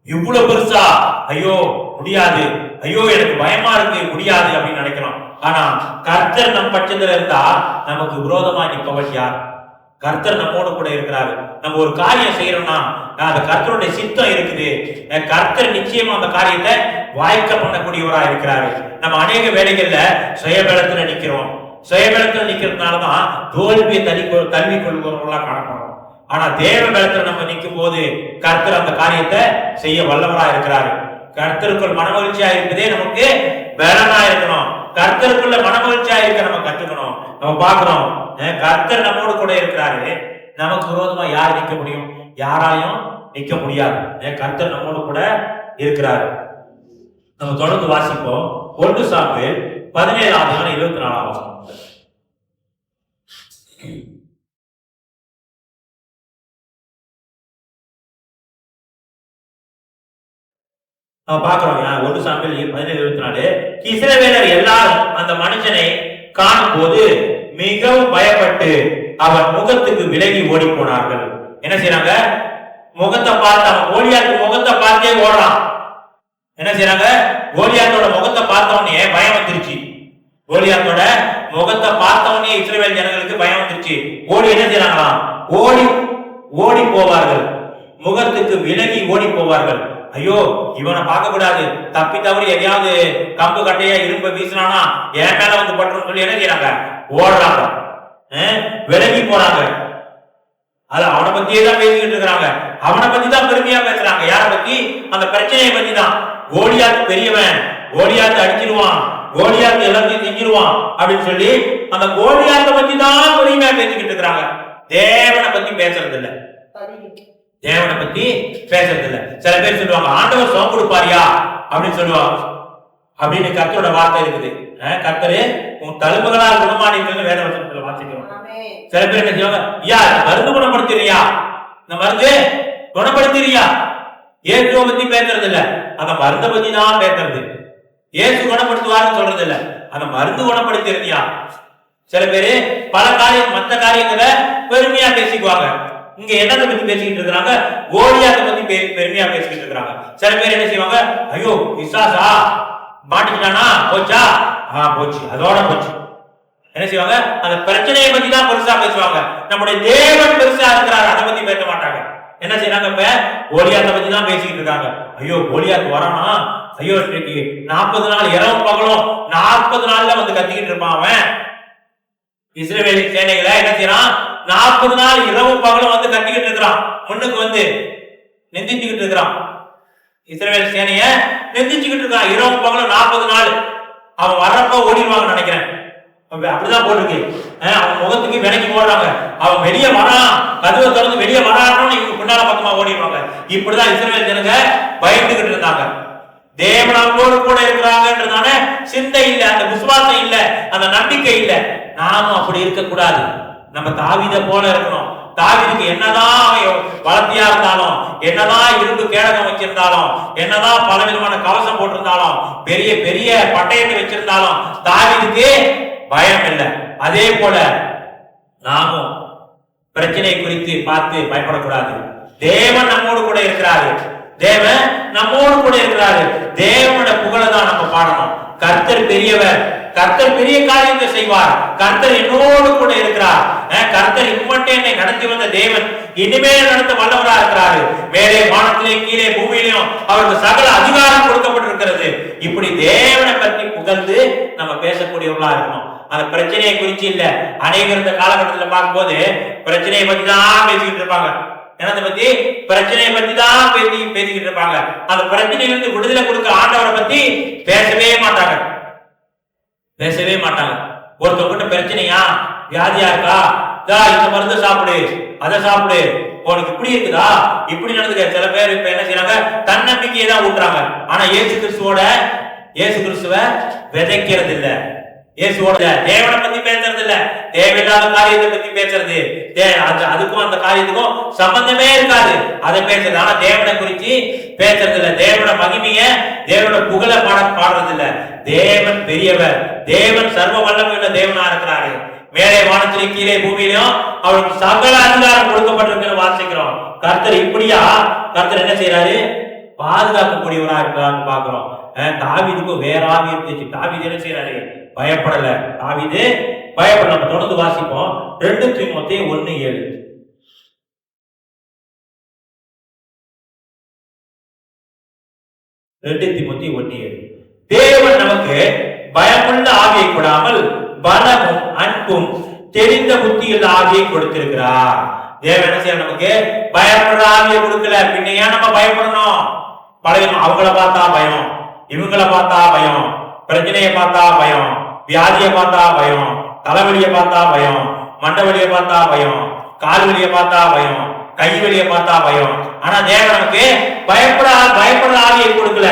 இவ்வளவு பெருசா, ஐயோ முடியாது, ஐயோ எனக்கு பயமா இருக்கு, முடியாது அப்படின்னு நினைக்கிறோம். ஆனா கர்த்தர் நம் பட்சத்துல இருந்தா நமக்கு விரோதமா நிற்பவன் யார்? கர்த்தர் நம்மோடு கூட இருக்கிறாரு. நம்ம ஒரு காரியம் செய்யறோம்னா அந்த கர்த்தருடைய சித்தம் இருக்குது. கர்த்தர் நிச்சயமா அந்த காரியத்தை வாய்க்க பண்ணக்கூடியவரா இருக்கிறாரு. நம்ம அநேக வேலைகள்ல சுயபலத்துல நிக்கிறோம். சுயபலத்துல நிக்கிறதுனாலதான் தோல்வியை தழுவி கொள்பவர்களா காணப்படுறோம். ஆனா தேவ பலத்துல நம்ம நிற்கும் போது கர்த்தர் அந்த காரியத்தை செய்ய வல்லவரா இருக்கிறாரு. கர்த்தருக்குள் மனமகிழ்ச்சியா இருப்பதே நமக்கு பலனா இருக்கணும். கர்த்தருக்குள்ள மனமகிழ்ச்சியா இருக்க நம்ம கற்றுக்கணும். நம்ம பார்க்கிறோம், கர்த்தர் நம்மோடு கூட இருக்கிறாரு. நமக்கு விரோதமா யார் நிற்க முடியும்? யாராலையும் நிற்க முடியாது. கர்த்தர் நம்மோடு கூட இருக்கிறாரு. நம்ம தொடர்ந்து வாசிப்போம். 1 சாமுவேல் 17:24. பாக்குறோம் 1 சாமுவேல் 17:24. இஸ்ரவேலர் எல்லாரும் அந்த மனுஷனை காணும் போது மிகவும் பயப்பட்டு அவன் முகத்துக்கு விலகி ஓடி போனார்கள். என்ன செய்யறாங்க? முகத்தை பார்த்து, அவன் கோலியாத்து முகத்தை பார்த்தே ஓடுறான். என்ன செய்யறாங்க? கோலியாத்தோட முகத்தை பார்த்தவனே பயம் வந்துருச்சு. கோலியாத்தோட முகத்தை பார்த்தவனே இஸ்ரவேல் ஜனங்களுக்கு பயம் வந்துருச்சு. ஓடி என்ன செய்யறாங்களாம்? ஓடி போவார்கள். முகத்துக்கு விலகி ஓடி போவார்கள். ஐயோ, இவனை பார்க்க கூடாது, தப்பி தவறி எதையாவது கம்பு கட்டையா இரும்பு வீசினானா என் மேல வந்து பட்டுன்னு சொல்லி என்ன செய்யறாங்க? ஓடுறாங்க, விலகி போறாங்க. அது அவனை பத்தியே தான் பேசிக்கிட்டு இருக்கிறாங்க. அவனை பத்தி தான் பெருமையா பேசுறாங்க. யார பத்தி? அந்த பிரச்சனையை பத்தி தான். கோலியாத்து பெரியவன், கோலியாத்து அடிச்சிருவான், கோலியாத்து எல்லாத்தையும் செஞ்சிருவான் அப்படின்னு சொல்லி அந்த கோலியாத்தை பத்தி தான் பெருமையா பேசிக்கிட்டு இருக்கிறாங்க. தேவனை பத்தி பேசுறது இல்லை. தேவனை பத்தி பேசுறது இல்ல. சில பேர் சொல்லுவாங்க, ஆண்டவர் சுகம் கொடுப்பாரியா அப்படின்னு சொல்லுவாங்க. அப்படின்னு கர்த்தரோட வார்த்தை இருக்குது. கர்த்தரு உன் தழும்புகளால் குணமானீர்கள் வேற வசனத்துல வாசிக்கிறோம். சில பேர் என்ன செய்வாங்க? ஐயா, மருந்து குணப்படுத்துறியா, இந்த மருந்து குணப்படுத்துறியா? இயேசுவை பத்தி பேசுறது இல்ல, அந்த மருந்தை பத்தி தான் பேசுறது. இயேசு குணப்படுத்துவாருன்னு சொல்றது இல்ல, அந்த மருந்து குணப்படுத்திருந்தியா? சில பேரு பல காரியம், மற்ற காரியங்களை பெருமையா பேசிக்குவாங்க. இங்க என்னத்தை பத்தி பேசிக்கிட்டு இருக்கிறாங்க? கோலியாத்தை பத்தி பெருமையா பேசிக்கிட்டு இருக்கிறாங்க. சில பேர் என்ன செய்வாங்க? ஐயோ, விசாசா மாட்டிக்கிட்டானா, போச்சா, போச்சு, அதோட போச்சு. என்ன செய்வாங்க? அந்த பிரச்சனையை பத்தி தான் பெருசா பேசுவாங்க. நம்முடைய தேவன் பெருசா இருக்கிறார், அதை பத்தி பேச மாட்டாங்க. என்ன செய்யறாங்க? இப்ப கோலியாத்தை பத்தி தான் பேசிக்கிட்டு இருக்காங்க. ஐயோ, கோலியாத்து வரானா, ஐயோ, 40 நாள் இரவும் பகலும் 40 நாள்ல வந்து கத்திக்கிட்டு இருப்பான் அவன். இஸ்ரவேலின் சேனைகளை என்ன செய்யறான்? 40 நாள் இரவு பகலும் வந்து கட்டிக்கிட்டு இருக்கிறான். முன்னுக்கு வந்து நெந்திச்சுக்கிட்டு இருக்கிறான். இஸ்ரவேல் சேனைய நெந்திச்சுக்கிட்டு இருக்கான் இரவு பகலும் 40 நாள். அவன் வர்றப்ப ஓடிடுவாங்க நினைக்கிறேன். அப்படிதான் போட்டிருக்கு. அவன் முகத்துக்கு விலைக்கு போடுறாங்க. அவன் வெளியே வரான், கதவை திறந்து வெளியே வரான்னு இவங்க பின்னால பக்கமா ஓடிடுவாங்க. இப்படிதான் இஸ்ரவேல் ஜனங்க பயந்துகிட்டு இருந்தாங்க. தேவனோடு கூட இருக்கிறாங்கன்றதான சிந்தை இல்ல, அந்த விசுவாசம் இல்ல, அந்த நம்பிக்கை இல்ல. நாமும் அப்படி இருக்க கூடாது. நம்ம தாவீத போல இருக்கணும். தாவீதுக்கு என்னதான் வளர்த்தியா இருந்தாலும், என்னதான் இரும்பு கேடகம் வச்சிருந்தாலும், என்னதான் பல விதமான கவசம் போட்டிருந்தாலும், பெரிய பெரிய பட்டயத்தை வச்சிருந்தாலும் தாவீதுக்கு பயம் இல்லை. அதே போல நாமும் பிரச்சனை குறித்து பார்த்து பயப்படக்கூடாது. தேவன் நம்மோடு கூட இருக்கிறாரு. தேவன் நம்மோடு கூட இருக்கிறாரு. தேவனோட புகழதான் நம்ம பாடணும். கர்த்தர் பெரியவர், கர்த்தர் பெரிய காரியத்தை செய்வார், கர்த்தர் என்னோடு கூட இருக்கிறார், கர்த்தர் இம்மட்டே என்னை நடத்தி வந்த தேவன் இனிமேல் நடத்த வல்லவரா இருக்கிறாரு. மேலே வானத்திலே கீழே பூமியிலும் அவருக்கு சகல அதிகாரம் கொடுக்கப்பட்டிருக்கிறது. இப்படி தேவனை பற்றி புகழ்ந்து நம்ம பேசக்கூடியவர்களா இருக்கணும். அந்த பிரச்சனையை குறிச்சு இல்ல. அநேகர் இந்த காலகட்டத்தில் பார்க்கும்போது பிரச்சனையை பத்தி தான் பேசிக்கிட்டு இருப்பாங்க. என்னத்தை பத்தி? பிரச்சனையை பத்தி தான் பேசிக்கிட்டு இருப்பாங்க. அந்த பிரச்சனையிலிருந்து விடுதலை கொடுக்க ஆண்டவரை பத்தி பேசவே மாட்டாங்க. பேசவே மாட்டாங்க. ஒருத்தவங்கிட்ட பிரச்சனையா, வியாதியா இருக்கா, இந்த மருந்து சாப்பிடு, அதை சாப்பிடு, உனக்கு இப்படி இருக்குதா, இப்படி நடந்துக்க. சில பேர் இப்ப என்ன செய்யறாங்க? தன்னம்பிக்கையை தான் ஊட்டுறாங்க. ஆனா இயேசு கிறிஸ்துவ விதைக்கிறது இல்ல. இயேசுவோட தேவனை பத்தி பேசுறது இல்ல. தேவையில்லாத காரியத்தை பத்தி பேசுறது, அதுக்கும் அந்த காரியத்துக்கும் சம்பந்தமே இருக்காது. அதை பேசுறது. ஆனா தேவனை குறிச்சு பேசுறது இல்ல. தேவனோட மகிமைய, தேவனோட புகழ பாடுறது இல்ல. தேவன் பெரியவர், தேவன் சர்வ வல்லமையுள்ள தேவனா இருக்கிறாரு. மேலே வானத்திலே கீழே பூமியிலும் அவருக்கு சகல அதிகாரம் கொடுக்கப்பட்டிருக்கு வாசிக்கிறோம். கர்த்தர் இப்படியா? கர்த்தர் என்ன செய்யறாரு? பாதுகாக்கக்கூடியவரா இருக்கிறான்னு பாக்குறோம். தாவீதுக்கும் வேற ஆவி இருந்துச்சு. தாவீது என்ன செய்யறாரு? பயப்படல. தாவீது பயப்படல. நம்ம தொடர்ந்து வாசிப்போம். 2 தீமோத்தேயு 1:7. 2 தீமோத்தேயு 1:7. தேவன் நமக்கு பயமுள்ள ஆவியை கொடாமல் பலமும் அன்பும் தெரிந்த புத்தியுள்ள ஆவியை கொடுத்திருக்கிறார். தேவன் என்ன செய்ய? நமக்கு பயப்படுற ஆவியை கொடுக்கல. பின்ன ஏன் நம்ம பயப்படணும்? பழைய அவங்கள பார்த்தா பயம், இவங்கள பார்த்தா பயம், பிரச்சனையை பார்த்தா பயம், வியாதியை பார்த்தா பயம், தலைவலியை பார்த்தா பயம், மண்டை வலியை பார்த்தா பயம், கால் வலியை பார்த்தா பயம், கை வலியை பார்த்தா பயம். ஆனா தேவன் நமக்கு பயப்படுற ஆவியை கொடுக்கல.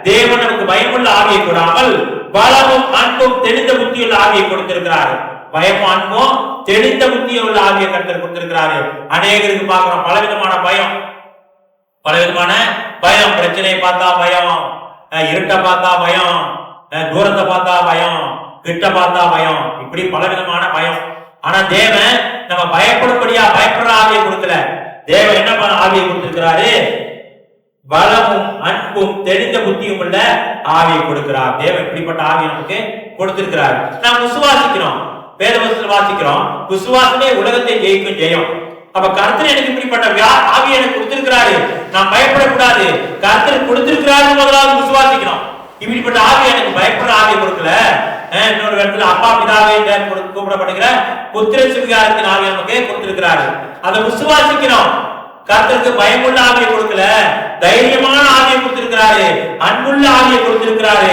தேவன் நமக்கு பயமுள்ள ஆவியை கொடாமல் பலமும் அன்பும் தெளிந்த புத்தியுள்ள ஆவியை கொடுத்திருக்கிறார். பயமும் அன்பும் தெளிந்த புத்தியுள்ள ஆவியை கர்த்தர் கொடுத்திருக்கிறாரு. அநேகருக்கு பார்க்கிறோம் பலவிதமான பயம், பிரச்சனையை பார்த்தா பயம், இருட்டை பார்த்தா பயம், தூரத்தை பார்த்தா பயம், கிட்ட பார்த்தா பயம், இப்படி பலவிதமான பயம். ஆனா தேவன் நம்ம பயப்படுற ஆவியை கொடுக்கல. தேவன் என்ன ஆவியை கொடுத்திருக்கிறாரு? பலமும் அன்பும் தெளிந்த புத்தியும் உள்ள ஆவியை கொடுக்கிறார். தேவன் இப்படிப்பட்ட ஆவியை நமக்கு கொடுத்திருக்கிறார். நாம் விசுவாசிக்கிறோம், வேதவசனத்தில் வாசிக்கிறோம், விசுவாசமே உலகத்தை ஜெயிக்கும் ஜெயம். அப்ப கர்த்தர் எனக்கு இப்படிப்பட்ட ஆவியை எனக்கு கொடுத்திருக்கிறாரு, நான் பயப்படக்கூடாது. கர்த்தர் கொடுத்திருக்கிறாரு முதலாவது விசுவாசிக்கிறோம். இப்படிப்பட்ட ஆவியை எனக்கு பயப்படுற ஆவியை கொடுக்கல. இன்னொரு இடத்துல அப்பா பிதாவே கூப்பிடப்படுகிற புத்திர சுவிகாரத்தின் ஆவியை நமக்கு கொடுத்திருக்கிறாரு. அதை விசுவாசிக்கிறோம். கர்த்தருக்கு பயமுள்ள ஆவியை கொடுக்கல, தைரியமான ஆவியை கொடுத்திருக்கிறாரு, அன்புள்ள ஆவியை கொடுத்திருக்கிறாரு,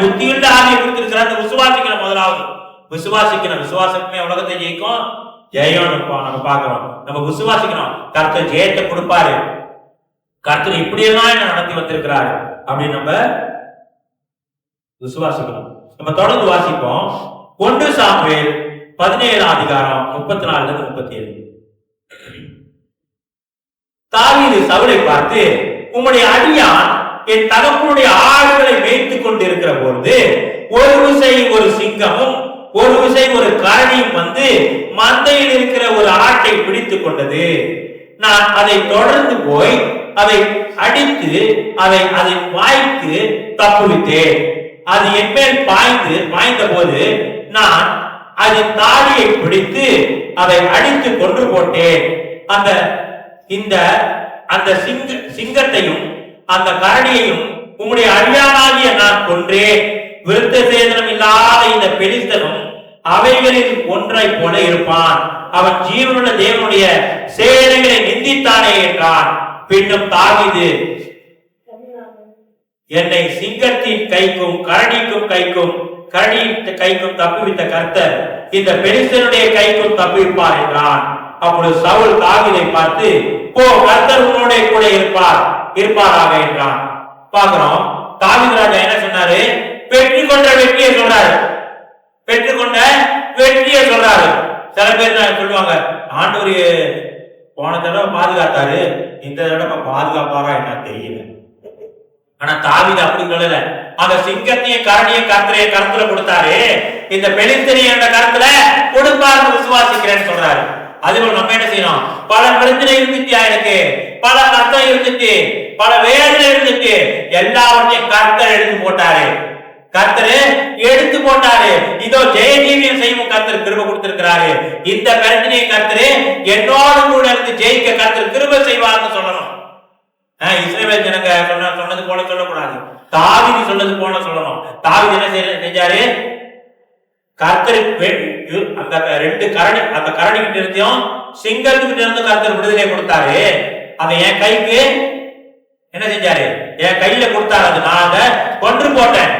புத்தியுள்ள ஆவியை கொடுத்திருக்கிறாரு. விசுவாசிக்கணும், முதலாவது விசுவாசிக்கணும். விசுவாசமே உலகத்தை ஜெயிக்கும் ஜெயம் நம்ம பார்க்கிறோம். நம்ம விசுவாசிக்கணும், கர்த்தர் ஜெயத்தை கொடுப்பாரு, கர்த்தர் இப்படியெல்லாம் என்ன நடத்தி வந்திருக்கிறாரு அப்படின்னு நம்ம விசுவாசிக்கணும். நம்ம தொடர்ந்து வாசிப்போம். 1 சாமுவேல் 17:34-37. தாவீது சவுலை பார்த்து, உம்முடைய அடியான் என் தகப்பனுடைய ஆடுகளை மேய்த்துக் கொண்டிருக்கிற பொழுது ஒரு விசை ஒரு சிங்கமும் ஒரு விசை ஒரு கரடியும் வந்து மந்தையில் இருக்கிற ஒரு ஆட்டை பிடித்துக் கொண்டது. நான் அதை தொடர்ந்து போய் அதை அடித்து அதை வாய்க்கு தப்புவித்தேன். அது என் மேல் பாய்ந்த போது நான் அதன் தாடியை பிடித்து அதை அடித்து கொன்று போட்டேன். அந்த சிங்கத்தையும் அந்த கரடியையும் உம்முடைய அடியானாகிய நான் கொன்றேன். விருத்த சேதனம் இல்லாத இந்த பெலிஸ்தனும் அவைகளில் ஒன்றை போல இருப்பான். அவன் ஜீவனுள்ள தேவனுடைய சேனைகளை நிந்தித்தானே என்றான். பின்னும் தாவீது, என்னை சிங்கத்தின் கைக்கும் கரடியின் கைக்கும் தப்புவித்த கர்த்தர் இந்த பெலிஸ்தனுடைய கைக்கும் தப்புவிப்பார் என்றான். அப்பொழுது சவுல் தாவீதை பார்த்து, போ, கர்த்தர் உன்னோட கூட இருப்பாராக என்றான். பாக்குறோம், தாவீது ராஜா என்ன சொன்னாரு? பெற்றுக்கொண்ட வெற்றியை சொல்றாரு. சில பேர் சொல்லுவாங்க, ஆண்டவர் போன தடவை பாதுகாத்தாரு, இந்த தடவை பாதுகாப்பாரா என்ன தெரியல. ஆனா தாவீது அப்படி சொல்லல. அந்த சிங்கத்தையும் கரடியும் கருத்துல கொடுத்தாரு, இந்த பெலிஸ்தனை என்ற கருத்துல கொடுப்பாருன்னு விசுவாசிக்கிறேன்னு சொல்றாரு. அதுபோல நம்ம என்ன செய்யணும்? பல பிரச்சனை இருந்துச்சு, எனக்கு பல கஷ்டம் இருந்துச்சு, பல வேதனை இருந்துச்சு, எல்லாவற்றையும் கர்த்தர் எடுத்து போட்டாரு. இதோ ஜெயஜீவியம் செய்யும் கர்த்தர் கிருபை கொடுத்திருக்கிறாரு. இந்த பிரச்சனையை கர்த்தர் என்னோடு கூட இருந்து ஜெயிக்க கர்த்தர் கிருபை செய்வார்னு சொல்லணும். இஸ்ரவேல் ஜனங்க சொன்னது போல சொல்லக்கூடாது, தாவீது சொன்னது போல சொல்லணும். தாவீது என்ன செஞ்சாரு? கர்த்தர் அந்த 2 கரடி, அந்த கரடி கிட்ட இருந்தும் சிங்கத்துக்கிட்ட இருந்து கர்த்தர் விடுதலை கொடுத்தாரு. அதை என் கைக்கு என்ன செஞ்சாரு? என் கையில கொடுத்தாரு. அது நான் அதை கொன்று போட்டேன்.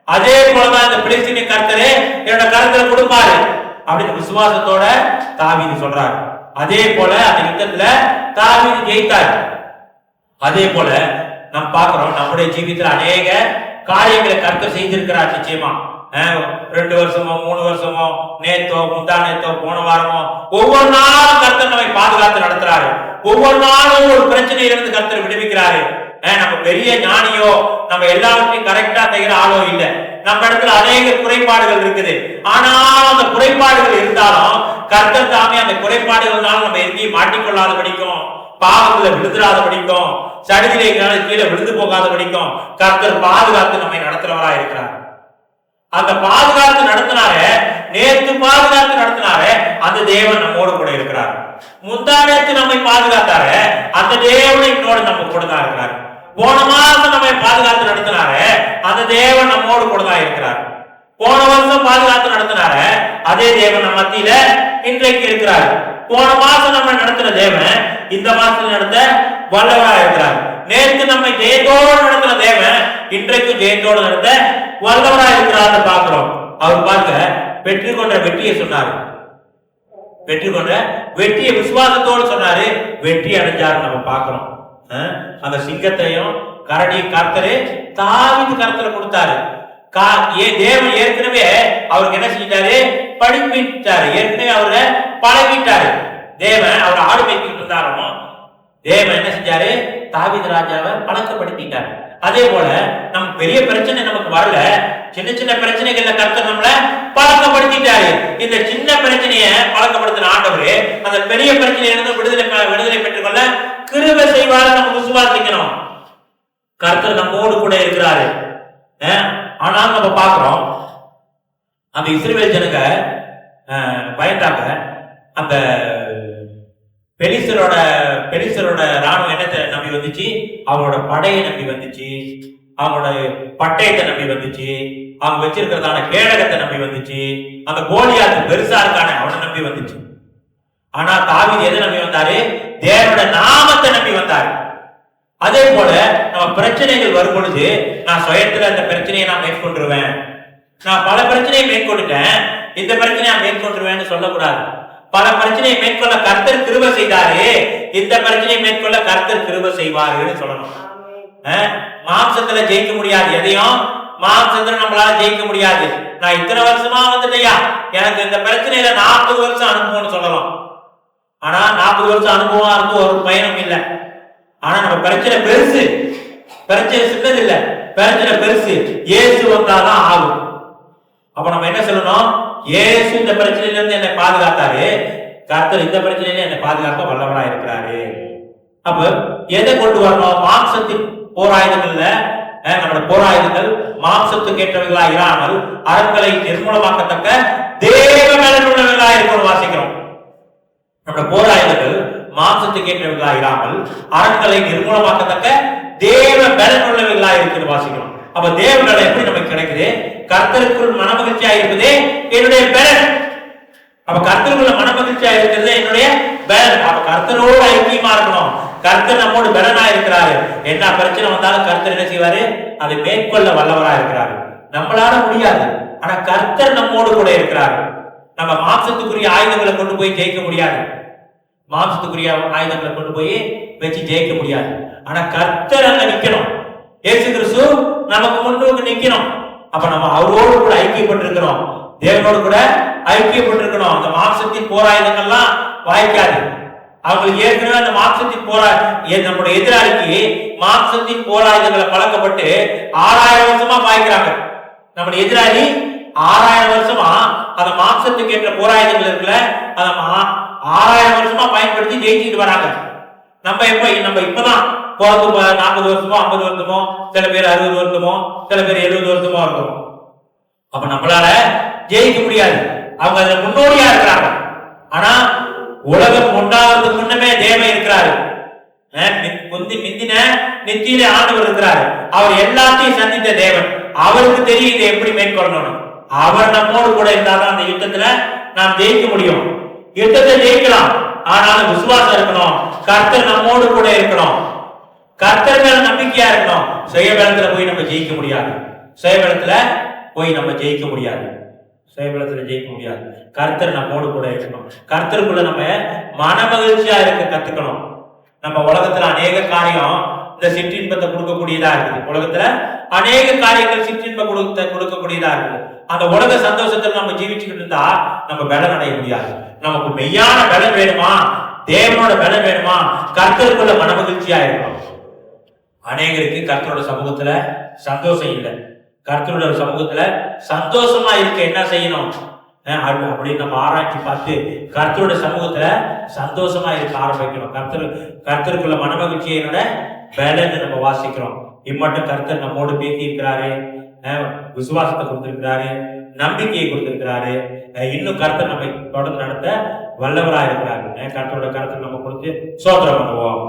அதே போலதான் இந்த பிலிஸ்தீனிய கர்த்தரே என்னோட கருத்துல கொடுப்பாரு அப்படின்னு விசுவாசத்தோட தாவீது சொல்றாரு. அதே போல அந்த யுத்தத்துல தாவீது ஜெயித்தார். அதே போல நாம் பார்க்கிறோம், நம்முடைய ஜீவிதத்துல அநேக காரியங்களை கர்த்தர் செய்திருக்கிறார். நிச்சயமா 2 வருஷமோ 3 வருஷமோ, நேத்தோ முந்தா நேத்தோ போன வாரமோ, ஒவ்வொரு நாளும் கர்த்தர் நம்மை பாதுகாத்து நடத்துறாரு. ஒவ்வொரு நாளும் ஒரு பிரச்சனையிலிருந்து கர்த்தர் விடுவிக்கிறாரு. நம்ம பெரிய ஞானியோ, நம்ம எல்லாவற்றையும் கரெக்டா செய்கிற ஆளோ இல்ல. நம்ம இடத்துல அநேக குறைபாடுகள் இருக்குது. ஆனால் அந்த குறைபாடுகள் இருந்தாலும் கர்த்தர் தாமே அந்த குறைபாடுகள்னால நம்ம எங்கேயும் மாட்டிக்கொள்ளாத படிக்கும், பாவத்துல விழுந்துடாத படிக்கும், சடுதிலே கீழே விழுந்து போகாத படிக்கும் கர்த்தர் பாதுகாத்து நம்மை நடத்துறவரா இருக்கிறார். அந்த பாதுகாத்து நடத்தினாரு, நேற்று பாதுகாத்து நடத்தினாரு, அந்த தேவன் நம்மோடு கூட இருக்கிறார். முந்தா நேற்று நம்மை பாதுகாத்தாரு, அந்த தேவன் இன்னோடு நம்ம கூட தான் இருக்கிறார். போன மாசம் நம்மை பாதுகாத்து நடத்தினாரு, அந்த தேவன் நம்மோடு கூட தான் இருக்கிறார். போன வருஷம் பாதுகாத்து நடத்தினாரு, அதே தேவன் நம்ம மத்தியில இன்றைக்கு இருக்கிறார். போன மாசம் நம்ம நடத்தின தேவன் இந்த மாசத்துல நடத்த வல்லவரா இருக்கிறார். நேற்று நம்மை ஜெயத்தோடு நடத்தின தேவன் இன்றைக்கு ஜெயத்தோடு நடத்த வல்லவரா இருக்கிறார் பார்க்கிறோம். அவர் பாருங்க பெற்றுக்கொண்ட வெற்றியை சொன்னாரு. பெற்றுக்கொண்ட வெற்றியை விசுவாசத்தோடு சொன்னாரு, வெற்றி அடைஞ்சாரு. நம்ம பார்க்கிறோம். அந்த சிங்கத்தையும் கரடியும் கர்த்தரு தாவீது கர்த்தரை கொடுத்தாரு. தேவன் ஏற்கனவே அவருக்கு என்ன செஞ்சாரு? படிப்பிட்டாரு. ஏற்கனவே அவரை பழகிட்டாரு. தேவன் அவர் ஆடு மேய்க்கிட்டு இருந்தாரோ, தேவன் என்ன செஞ்சாரு? தாவீது ராஜாவை பழக்கப்படுத்திட்டாரு. அதே போல நம்ம பெரிய பிரச்சனை நமக்கு வரல, சின்ன சின்ன பிரச்சனைகள்ல கர்த்தர் நம்மள பழக்கப்படுத்திட்டாரு. இந்த சின்ன பிரச்சனையை பழக்கப்படுத்தின ஆண்டவரு அந்த பெரிய பிரச்சனையிலிருந்து விடுதலை பெற்றுக்கொள்ள கிருபை செய்வாரு. நம்ம விசுவாசிக்கணும். கர்த்தர் நம்மோடு கூட இருக்கிறாரு. ஆனா நம்ம பார்க்கிறோம், அந்த இஸ்ரவேல் ஜனங்க பயந்தாங்க. அந்த பெலிஸ்தரோட ராணுவம் என்னத்தை நம்பி வந்துச்சு? அவங்களோட படையை நம்பி வந்துச்சு, அவங்களோட பட்டயத்தை நம்பி வந்துச்சு, அவங்க வச்சிருக்கிறதான கேடகத்தை நம்பி வந்துச்சு, அந்த கோலியாத்து பெருசா இருக்கான அவனை நம்பி வந்துச்சு. ஆனா தாவீது எதை நம்பி வந்தாரு? தேவனோட நாமத்தை நம்பி வந்தாரு. அதே போல நம்ம பிரச்சனைகள் வரும் பொழுது, நான் சுயத்துல அந்த பிரச்சனையை நான் மேற்கொண்டுருவேன், நான் பல பிரச்சனையை மேற்கொண்டுட்டேன், இந்த பிரச்சனையை நான் மேற்கொண்டுருவேன்னு சொல்லக்கூடாது. பல பிரச்சனையை மேற்கொள்ள கர்த்தர் கிருபை செய்தாரு, இந்த பிரச்சனையை மேற்கொள்ள கர்த்தர் கிருபை செய்வாருன்னு சொல்லணும். மாம்சத்துல ஜெயிக்க முடியாது, எதையும் மாம்சத்துல நம்மளால ஜெயிக்க முடியாது. நான் இத்தனை வருஷமா வந்துட்டேயா, எனக்கு இந்த பிரச்சனையில 40 வருஷம் அனுபவம்னு சொல்லலாம். ஆனா 40 வருஷம் அனுபவம் இருந்து ஒரு பயணம் இல்லை. ஆனா நம்ம பிரச்சனை பெருசு, பிரச்சனை சின்னது இல்ல, பிரச்சனை பெருசு. இயேசு வந்தாதான் ஆகும். அப்ப நம்ம என்ன சொல்லணும்? இயேசு இந்த பிரச்சனையில இருந்து என்னை பாதுகாத்தாரு, கர்த்தர் இந்த பிரச்சனையில என்னை பாதுகாக்க வல்லவரா இருக்கிறாரு. அப்ப எதை கொண்டு வரணும்? மாம்சத்தின் போராயுதங்கள்ல நம்மளோட போராயுதங்கள் மாம்சத்துக்கு ஏற்றவைகளா இராமல் அரண்களை நிர்மூலமாக்கத்தக்க தேவ பலன் உள்ளவைகளா இருக்கணும் வாசிக்கிறோம். நம்மளோட போராயுதங்கள் மாம்சத்துக்கு ஏற்றவைகளா இராமல் அரண்களை நிர்மூலமாக்கத்தக்க தேவ பலன் உள்ளவைகளா இருக்குன்னு வாசிக்கிறோம். அப்ப தேவ பலன் எப்படி நமக்கு கிடைக்குது? கர்த்தருக்குள் மனமகிழ்ச்சியா இருக்குது என்னுடைய பலன். அப்ப கர்த்தருக்குள்ள மனமகிழ்ச்சியா இருக்கிறது என்னுடைய பலன். அப்ப கர்த்தரோட ஐக்கியமா இருக்கணும். கர்த்தர் நம்மோடு பலனா இருக்கிறாரு. என்ன பிரச்சனை வந்தாலும் கர்த்தர் என்ன செய்வாரு? அதை மேற்கொள்ள வல்லவரா இருக்கிறாரு. நம்மளால முடியாது, ஆனா கர்த்தர் நம்மோடு கூட இருக்கிறாரு. நம்ம மாம்சத்துக்குரிய ஆயுதங்களை கொண்டு போய் ஜெயிக்க முடியாது, மாம்சத்துக்குரிய ஆயுதங்களை கொண்டு போய் வச்சு ஜெயிக்க முடியாது. ஆனா கர்த்தர் அங்க நிக்கணும். இயேசு கிறிஸ்து நமக்கு முன்பு நிக்கணும். அப்ப நம்ம அவரோடு கூட ஐக்கியப்பட்டிருக்கிறோம், தேவனோடு கூட ஐக்கியப்பட்டிருக்கணும். அந்த மாம்சத்தின் போராயுதங்கள்லாம் வாய்க்காது. அவங்களுக்கு ஏற்கனவே அந்த மாம்சத்தின் நம்முடைய எதிராளிக்கு மாம்சத்தின் போராயுதங்களை பழக்கப்பட்டு 6000 வருஷமா பாய்க்கிறாங்க. நம்முடைய எதிராளி 6000 வருஷமா அந்த மாம்சத்துக்கு ஏற்ற போராயுதங்கள் இருக்குல்ல, அதை 6000 வருஷமா பயன்படுத்தி ஜெயிச்சுட்டு வராங்க. நம்ம இப்பதான் 40 வருஷமோ 50 வருஷமோ, சில பேர் 60 வருஷமோ, சில பேர் 70 வருஷமோ இருக்கும். அப்ப நம்மளால ஜெயிக்க முடியாது. அவங்க அதுல முன்னோடியா இருக்கிறாங்க. ஆனா உலகம் உண்டாவதுக்கு முன்னமே தேவன் இருக்கிறாரு. முந்தின நித்தியில ஆண்டவர் இருக்கிறாரு. அவர் எல்லாத்தையும் சந்தித்த தேவன். அவருக்கு தெரியும் இதை எப்படி மேற்கொள்ளணும். அவர் நம்மோடு கூட இருந்தாதான் அந்த யுத்தத்துல நாம் ஜெயிக்க முடியும். யுத்தத்தை ஜெயிக்கலாம், ஆனாலும் விசுவாசம் இருக்கணும். கர்த்தர் நம்மோடு கூட இருக்கணும். கர்த்தர் மேல நம்பிக்கையா இருக்கணும். சுயபலத்துல போய் நம்ம ஜெயிக்க முடியாது. சுயபலத்துல போய் நம்ம ஜெயிக்க முடியாது. சுயபலத்துல ஜெயிக்க முடியாது. கர்த்தர் நம்மோடு கூட இருக்கணும். கர்த்தருக்குள்ள நம்ம மனமகிழ்ச்சியா இருக்க கத்துக்கணும். நம்ம உலகத்துல அநேக காரியம் இந்த சிற்றின்பத்தை கொடுக்கக்கூடியதா இருக்குது. உலகத்துல அநேக காரியங்கள் சிற்றின்பம் கொடுக்கக்கூடியதா இருக்குது. அந்த உலக சந்தோஷத்துல நம்ம ஜீவிச்சுக்கிட்டு இருந்தா நம்ம பலன் அடைய முடியாது. நமக்கு மெய்யான பலன் வேணுமா? தேவனோட பலன் வேணுமா? கர்த்தருக்குள்ள மனமகிழ்ச்சியா இருக்கணும். அநேகருக்கு கர்த்தரோட சமூகத்துல சந்தோஷம் இல்லை. கர்த்தரோட சமூகத்துல சந்தோஷமா இருக்க என்ன செய்யணும் அப்படின்னு நம்ம ஆராய்ச்சி பார்த்து கர்த்தரோட சமூகத்துல சந்தோஷமா இருக்க ஆரம்பிக்கணும். கர்த்தருக்குள்ள மனமகிழ்ச்சியோட பலன் நம்ம வாசிக்கிறோம். இம்மட்டும் கர்த்தர் நம்மோடு பேசி இருக்கிறாரு, விசுவாசத்தை கொடுத்திருக்கிறாரு, நம்பிக்கையை கொடுத்திருக்கிறாரு. இன்னும் கர்த்தர் நம்மை தொடர்ந்து நடத்த வல்லவரா இருக்கிறாரு. கர்த்தரோட கருத்தை நம்ம கொடுத்து சோதனை பண்ணுவோம்.